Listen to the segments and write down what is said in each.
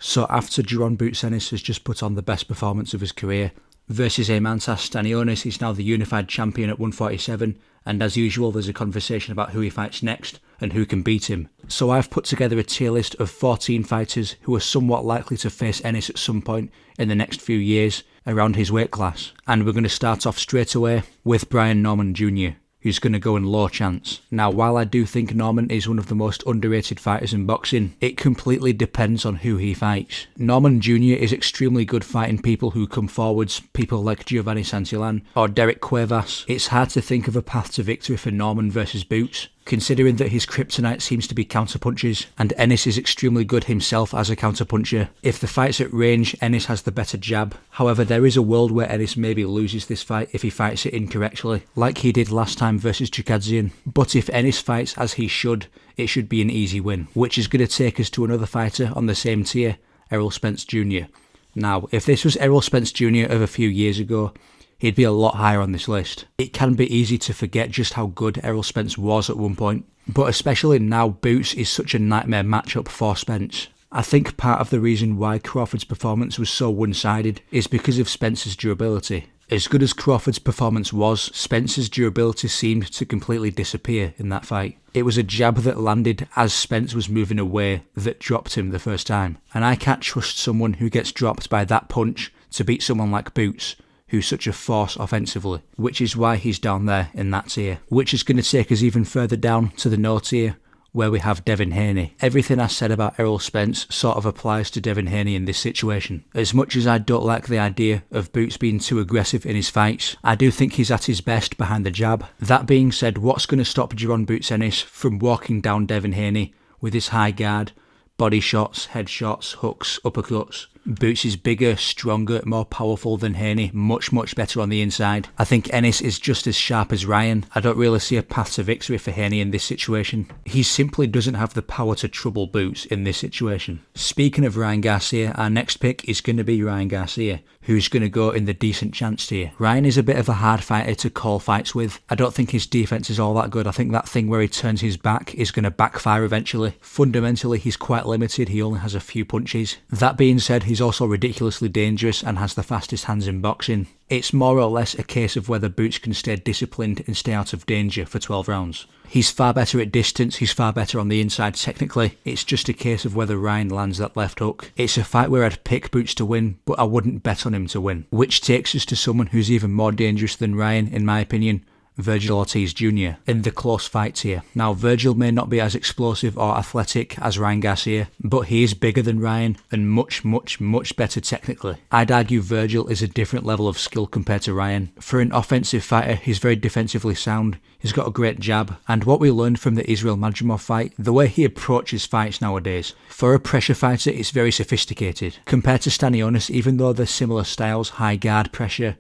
So after Jaron boots Ennis has just put on the best performance of his career, versus Eimantas Stanionis, he's now the unified champion at 147, and as usual there's a conversation about who he fights next and who can beat him. So I've put together a tier list of 14 fighters who are somewhat likely to face Ennis at some point in the next few years around his weight class. And we're going to start off straight away with Brian Norman Jr., who's going to go in low chance. Now, while I do think Norman is one of the most underrated fighters in boxing, it completely depends on who he fights. Norman Jr. is extremely good fighting people who come forwards, people like Giovanni Santillan or Derek Cuevas. It's hard to think of a path to victory for Norman versus Boots, considering that his kryptonite seems to be counterpunches, and Ennis is extremely good himself as a counterpuncher. If the fight's at range, Ennis has the better jab. However, there is a world where Ennis maybe loses this fight if he fights it incorrectly, like he did last time versus Chukadzian. But if Ennis fights as he should, it should be an easy win, which is going to take us to another fighter on the same tier, Errol Spence Jr. Now, if this was Errol Spence Jr. of a few years ago, he'd be a lot higher on this list. It can be easy to forget just how good Errol Spence was at one point, but especially now Boots is such a nightmare matchup for Spence. I think part of the reason why Crawford's performance was so one-sided is because of Spence's durability. As good as Crawford's performance was, Spence's durability seemed to completely disappear in that fight. It was a jab that landed as Spence was moving away that dropped him the first time, and I can't trust someone who gets dropped by that punch to beat someone like Boots, who's such a force offensively, which is why he's down there in that tier, which is going to take us even further down to the no tier, where we have Devin Haney. Everything I said about Errol Spence sort of applies to Devin Haney in this situation. As much as I don't like the idea of Boots being too aggressive in his fights, I do think he's at his best behind the jab. That being said, what's going to stop Jaron Boots Ennis from walking down Devin Haney with his high guard, body shots, head shots, hooks, uppercuts? Boots is bigger, stronger, more powerful than Haney, much better on the inside. I think Ennis is just as sharp as Ryan. I don't really see a path to victory for Haney in this situation. He simply doesn't have the power to trouble Boots in this situation. Speaking of Ryan Garcia, our next pick is going to be Ryan Garcia, who's going to go in the decent chance tier. Ryan is a bit of a hard fighter to call fights with. I don't think his defense is all that good. I think that thing where he turns his back is going to backfire eventually. Fundamentally, he's quite limited. He only has a few punches. That being said, he's also ridiculously dangerous and has the fastest hands in boxing. It's more or less a case of whether Boots can stay disciplined and stay out of danger for 12 rounds. He's far better at distance, he's far better on the inside technically. It's just a case of whether Ryan lands that left hook. It's a fight where I'd pick Boots to win, but I wouldn't bet on him to win. Which takes us to someone who's even more dangerous than Ryan, in my opinion, Vergil Ortiz Jr. in the close fights here. Now, Vergil may not be as explosive or athletic as Ryan Garcia, but he is bigger than Ryan and much better technically. I'd argue Vergil is a different level of skill compared to Ryan. For an offensive fighter, he's very defensively sound, he's got a great jab, and what we learned from the Israel Madrimov fight, the way he approaches fights nowadays, for a pressure fighter, it's very sophisticated. Compared to Stanionis, even though they're similar styles, high guard pressure,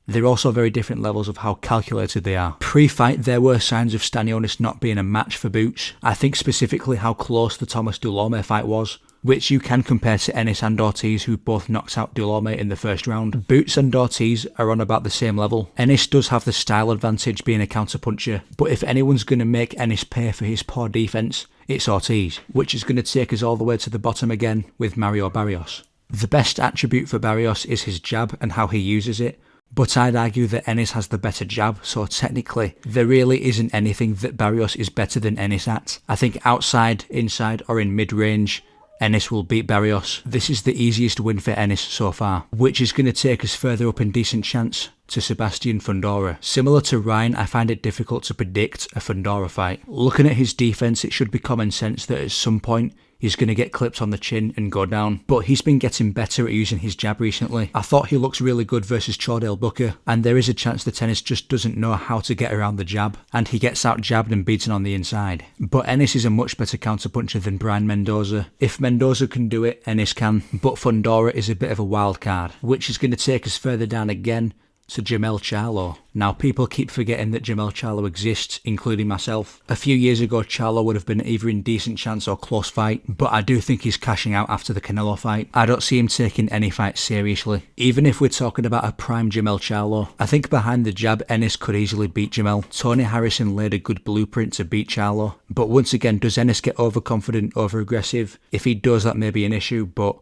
they're also very different levels of how calculated they are. Pre-fight, there were signs of Stanionis not being a match for Boots. I think specifically how close the Thomas Dulome fight was, which you can compare to Ennis and Ortiz, who both knocked out Dulome in the first round. Boots and Ortiz are on about the same level. Ennis does have the style advantage being a counterpuncher, but if anyone's going to make Ennis pay for his poor defense, it's Ortiz, which is going to take us all the way to the bottom again with Mario Barrios. The best attribute for Barrios is his jab and how he uses it, but I'd argue that Ennis has the better jab, so technically there really isn't anything that Barrios is better than Ennis at. I think outside, inside or in mid-range, Ennis will beat Barrios. This is the easiest win for Ennis so far, which is going to take us further up in decent chance to Sebastian Fundora. Similar to Ryan, I find it difficult to predict a Fundora fight. Looking at his defense, it should be common sense that at some point he's going to get clipped on the chin and go down, but he's been getting better at using his jab recently. I thought he looks really good versus Chordale Booker, and there is a chance that Ennis just doesn't know how to get around the jab, and he gets out jabbed and beaten on the inside. But Ennis is a much better counterpuncher than Brian Mendoza. If Mendoza can do it, Ennis can, but Fundora is a bit of a wild card, which is going to take us further down again to Jamel Charlo. Now, people keep forgetting that Jamel Charlo exists, including myself. A few years ago, Charlo would have been either in decent chance or close fight, but I do think he's cashing out after the Canelo fight. I don't see him taking any fight seriously. Even if we're talking about a prime Jamel Charlo, I think behind the jab, Ennis could easily beat Jamel. Tony Harrison laid a good blueprint to beat Charlo, but once again, does Ennis get overconfident, over-aggressive? If he does, that may be an issue, but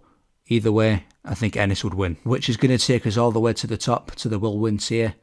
Either way, I think Ennis would win. Which is going to take us all the way to the top, to the will win tier.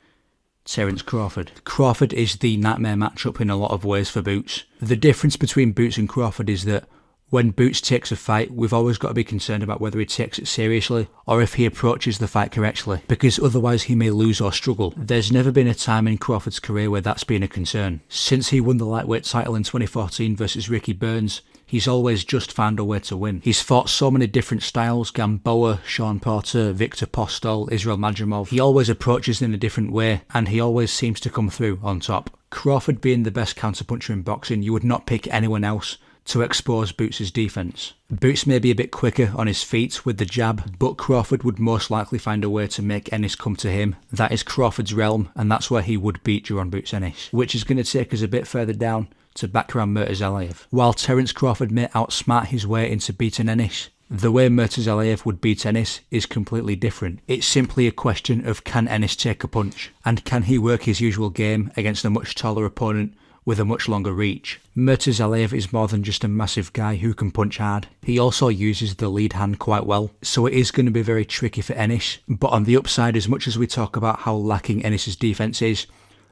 Terence Crawford. Crawford is the nightmare matchup in a lot of ways for Boots. The difference between Boots and Crawford is that when Boots takes a fight, we've always got to be concerned about whether he takes it seriously or if he approaches the fight correctly, because otherwise he may lose or struggle. There's never been a time in Crawford's career where that's been a concern. Since he won the lightweight title in 2014 versus Ricky Burns, he's always just found a way to win. He's fought so many different styles: Gamboa, Sean Porter, Victor Postol, Israel Madrimov. He always approaches in a different way, and he always seems to come through on top. Crawford being the best counterpuncher in boxing, you would not pick anyone else to expose Boots' defence. Boots may be a bit quicker on his feet with the jab, but Crawford would most likely find a way to make Ennis come to him. That is Crawford's realm, and that's where he would beat Jaron Boots Ennis, which is going to take us a bit further down to Bakram Murtazalayev. While Terence Crawford may outsmart his way into beating Ennis, the way Murtazalayev would beat Ennis is completely different. It's simply a question of, can Ennis take a punch, and can he work his usual game against a much taller opponent with a much longer reach. Murtazalayev is more than just a massive guy who can punch hard. He also uses the lead hand quite well, so it is going to be very tricky for Ennis. But on the upside, as much as we talk about how lacking Ennis's defence is,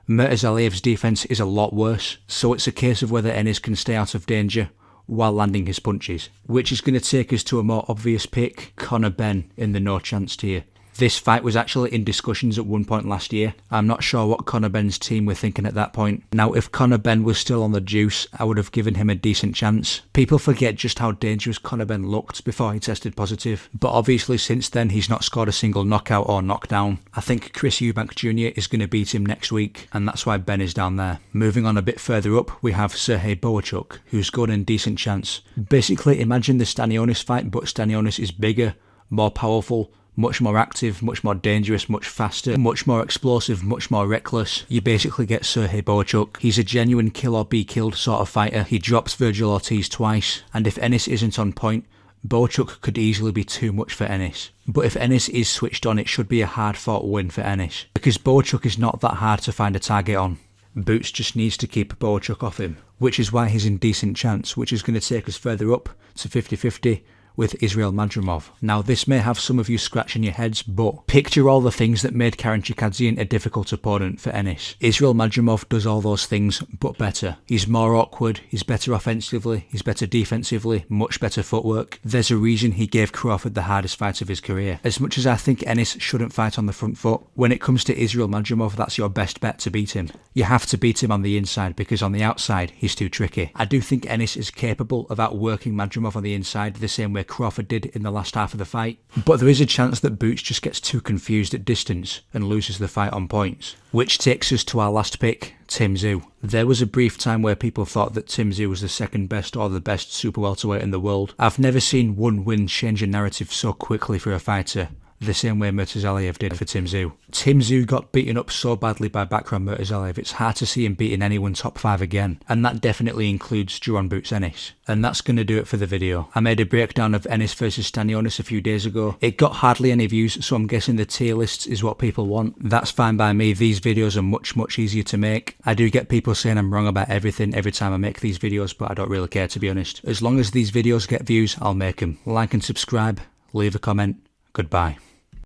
Murtazalayev's defence is a lot worse, so it's a case of whether Ennis can stay out of danger while landing his punches. Which is going to take us to a more obvious pick, Conor Benn in the no chance tier. This fight was actually in discussions at one point last year. I'm not sure what Conor Benn's team were thinking at that point. Now, if Conor Benn was still on the juice, I would have given him a decent chance. People forget just how dangerous Conor Benn looked before he tested positive, but obviously since then he's not scored a single knockout or knockdown. I think Chris Eubank Jr. is going to beat him next week, and that's why Benn is down there. Moving on a bit further up, we have Sergey Bohachuk, who's got a decent chance. Basically, imagine the Stanionis fight, but Stanionis is bigger, more powerful, much more active, much more dangerous, much faster, much more explosive, much more reckless. You basically get Sergey Bohachuk. He's a genuine kill or be killed sort of fighter. He drops Vergil Ortiz twice, and if Ennis isn't on point, Bohachuk could easily be too much for Ennis. But if Ennis is switched on, it should be a hard fought win for Ennis, because Bohachuk is not that hard to find a target on. Boots just needs to keep Bohachuk off him, which is why he's in decent chance, which is going to take us further up to 50-50. With Israel Madrimov. Now, this may have some of you scratching your heads, but picture all the things that made Karen Chikadzian a difficult opponent for Ennis. Israel Madrimov does all those things, but better. He's more awkward, he's better offensively, he's better defensively, much better footwork. There's a reason he gave Crawford the hardest fight of his career. As much as I think Ennis shouldn't fight on the front foot, when it comes to Israel Madrimov, that's your best bet to beat him. You have to beat him on the inside, because on the outside, he's too tricky. I do think Ennis is capable of outworking Madrimov on the inside the same way Crawford did in the last half of the fight, but there is a chance that Boots just gets too confused at distance and loses the fight on points. Which takes us to our last pick, Tim Tszyu. There was a brief time where people thought that Tim Tszyu was the second best or the best super welterweight in the world. I've never seen one win change a narrative so quickly for a fighter, the same way Murtazalayev did for Tim Tszyu. Tim Tszyu got beaten up so badly by Bakram Murtazalayev, it's hard to see him beating anyone top 5 again, and that definitely includes Jaron Boots Ennis. And that's going to do it for the video. I made a breakdown of Ennis versus Stanionis a few days ago. It got hardly any views, so I'm guessing the tier lists is what people want. That's fine by me. These videos are much easier to make. I do get people saying I'm wrong about everything every time I make these videos, but I don't really care, to be honest. As long as these videos get views, I'll make them. Like and subscribe, leave a comment. Goodbye.